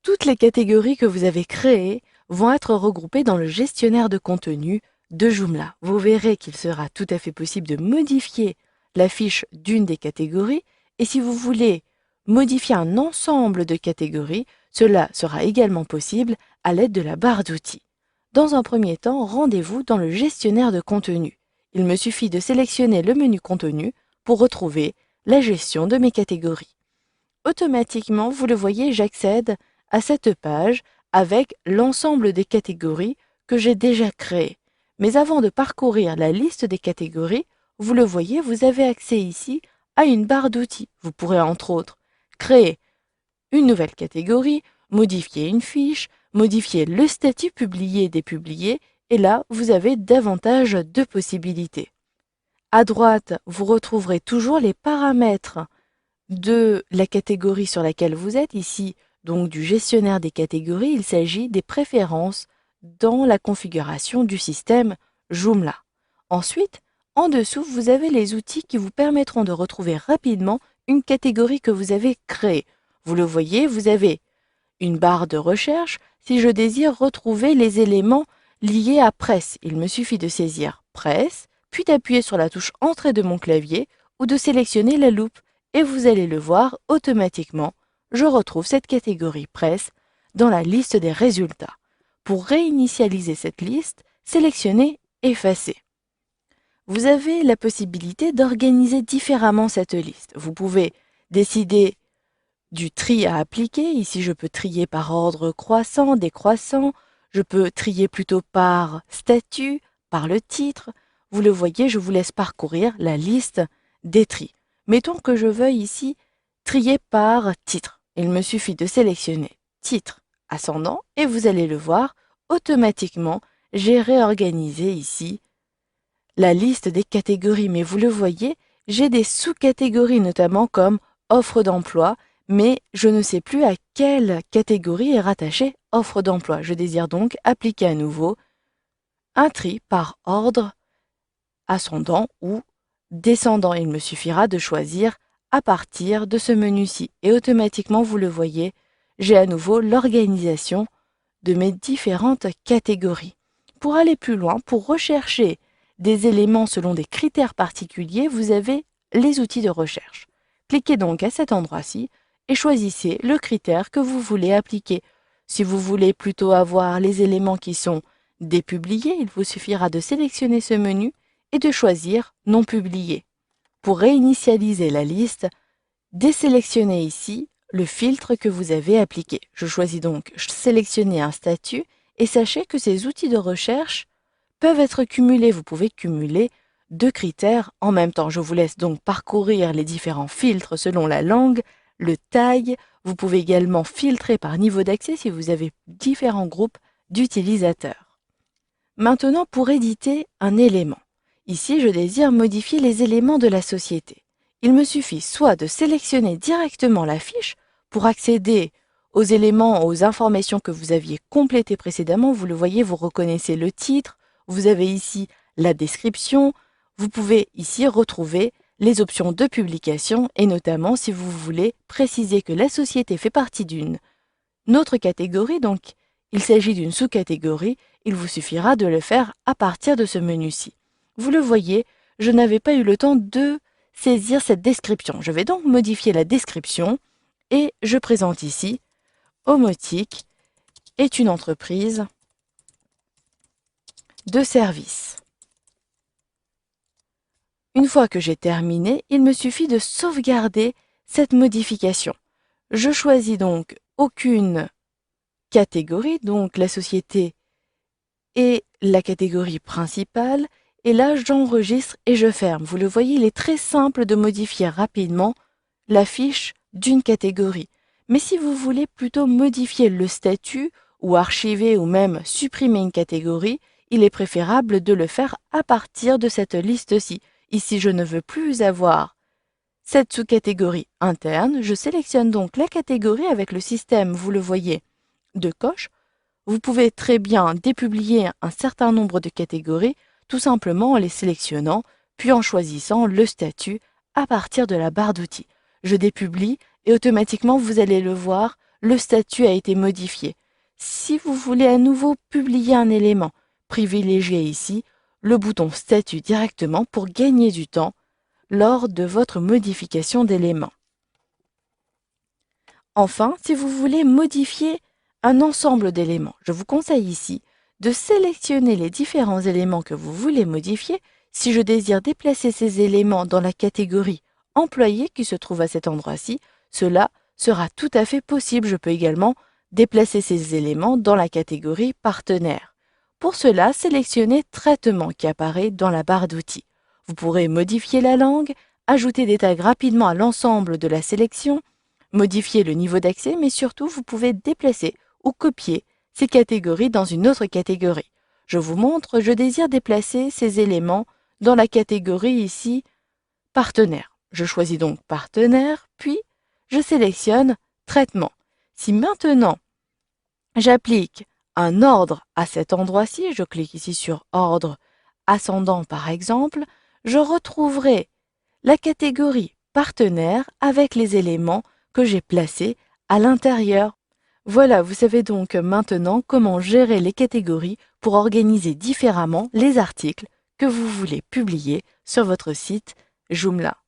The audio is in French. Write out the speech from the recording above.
Toutes les catégories que vous avez créées vont être regroupées dans le gestionnaire de contenu de Joomla. Vous verrez qu'il sera tout à fait possible de modifier la fiche d'une des catégories et si vous voulez modifier un ensemble de catégories, cela sera également possible à l'aide de la barre d'outils. Dans un premier temps, rendez-vous dans le gestionnaire de contenu. Il me suffit de sélectionner le menu contenu pour retrouver la gestion de mes catégories. Automatiquement, vous le voyez, j'accède à cette page avec l'ensemble des catégories que j'ai déjà créées. Mais avant de parcourir la liste des catégories, vous le voyez, vous avez accès ici à une barre d'outils. Vous pourrez entre autres créer une nouvelle catégorie, modifier une fiche, modifier le statut publié et dépublié, et là, vous avez davantage de possibilités. À droite, vous retrouverez toujours les paramètres de la catégorie sur laquelle vous êtes ici, donc du gestionnaire des catégories, il s'agit des préférences dans la configuration du système Joomla. Ensuite, en dessous, vous avez les outils qui vous permettront de retrouver rapidement une catégorie que vous avez créée. Vous le voyez, vous avez une barre de recherche. Si je désire retrouver les éléments liés à presse, il me suffit de saisir presse, puis d'appuyer sur la touche entrée de mon clavier ou de sélectionner la loupe. Et vous allez le voir, automatiquement, je retrouve cette catégorie presse dans la liste des résultats. Pour réinitialiser cette liste, sélectionnez Effacer. Vous avez la possibilité d'organiser différemment cette liste. Vous pouvez décider du tri à appliquer. Ici, je peux trier par ordre croissant, décroissant. Je peux trier plutôt par statut, par le titre. Vous le voyez, je vous laisse parcourir la liste des tris. Mettons que je veuille ici trier par titre. Il me suffit de sélectionner titre ascendant et vous allez le voir, automatiquement, j'ai réorganisé ici la liste des catégories. Mais vous le voyez, j'ai des sous-catégories notamment comme offre d'emploi, mais je ne sais plus à quelle catégorie est rattachée offre d'emploi. Je désire donc appliquer à nouveau un tri par ordre ascendant ou descendant. Il me suffira de choisir à partir de ce menu-ci. Et automatiquement, vous le voyez, j'ai à nouveau l'organisation de mes différentes catégories. Pour aller plus loin, pour rechercher des éléments selon des critères particuliers, vous avez les outils de recherche. Cliquez donc à cet endroit-ci et choisissez le critère que vous voulez appliquer. Si vous voulez plutôt avoir les éléments qui sont dépubliés, il vous suffira de sélectionner ce menu et de choisir Non publié. Pour réinitialiser la liste, désélectionnez ici le filtre que vous avez appliqué. Je choisis donc Sélectionner un statut et sachez que ces outils de recherche peuvent être cumulés. Vous pouvez cumuler deux critères en même temps. Je vous laisse donc parcourir les différents filtres selon la langue, le taille. Vous pouvez également filtrer par niveau d'accès si vous avez différents groupes d'utilisateurs. Maintenant, pour éditer un élément. Ici, je désire modifier les éléments de la société. Il me suffit soit de sélectionner directement la fiche pour accéder aux éléments, aux informations que vous aviez complétées précédemment. Vous le voyez, vous reconnaissez le titre, vous avez ici la description. Vous pouvez ici retrouver les options de publication et notamment si vous voulez préciser que la société fait partie d'une autre catégorie, donc il s'agit d'une sous-catégorie, il vous suffira de le faire à partir de ce menu-ci. Vous le voyez, je n'avais pas eu le temps de saisir cette description. Je vais donc modifier la description et je présente ici Homotic est une entreprise de services. Une fois que j'ai terminé, il me suffit de sauvegarder cette modification. Je choisis donc aucune catégorie, donc la société est la catégorie principale, et là j'enregistre et je ferme. Vous le voyez, il est très simple de modifier rapidement la fiche d'une catégorie. Mais si vous voulez plutôt modifier le statut ou archiver ou même supprimer une catégorie, il est préférable de le faire à partir de cette liste-ci. Ici, je ne veux plus avoir cette sous-catégorie interne. Je sélectionne donc la catégorie avec le système, vous le voyez, de coche. Vous pouvez très bien dépublier un certain nombre de catégories tout simplement en les sélectionnant, puis en choisissant le statut à partir de la barre d'outils. Je dépublie et automatiquement, vous allez le voir, le statut a été modifié. Si vous voulez à nouveau publier un élément, privilégiez ici le bouton Statut directement pour gagner du temps lors de votre modification d'éléments. Enfin, si vous voulez modifier un ensemble d'éléments, je vous conseille ici de sélectionner les différents éléments que vous voulez modifier. Si je désire déplacer ces éléments dans la catégorie Employé qui se trouve à cet endroit-ci, cela sera tout à fait possible. Je peux également déplacer ces éléments dans la catégorie Partenaire. Pour cela, sélectionnez Traitement qui apparaît dans la barre d'outils. Vous pourrez modifier la langue, ajouter des tags rapidement à l'ensemble de la sélection, modifier le niveau d'accès, mais surtout vous pouvez déplacer ou copier ces catégories dans une autre catégorie. Je vous montre, je désire déplacer ces éléments dans la catégorie ici Partenaire. Je choisis donc Partenaire, puis je sélectionne Traitement. Si maintenant j'applique un ordre à cet endroit-ci, je clique ici sur Ordre ascendant par exemple, je retrouverai la catégorie Partenaire avec les éléments que j'ai placés à l'intérieur. Voilà, vous savez donc maintenant comment gérer les catégories pour organiser différemment les articles que vous voulez publier sur votre site Joomla.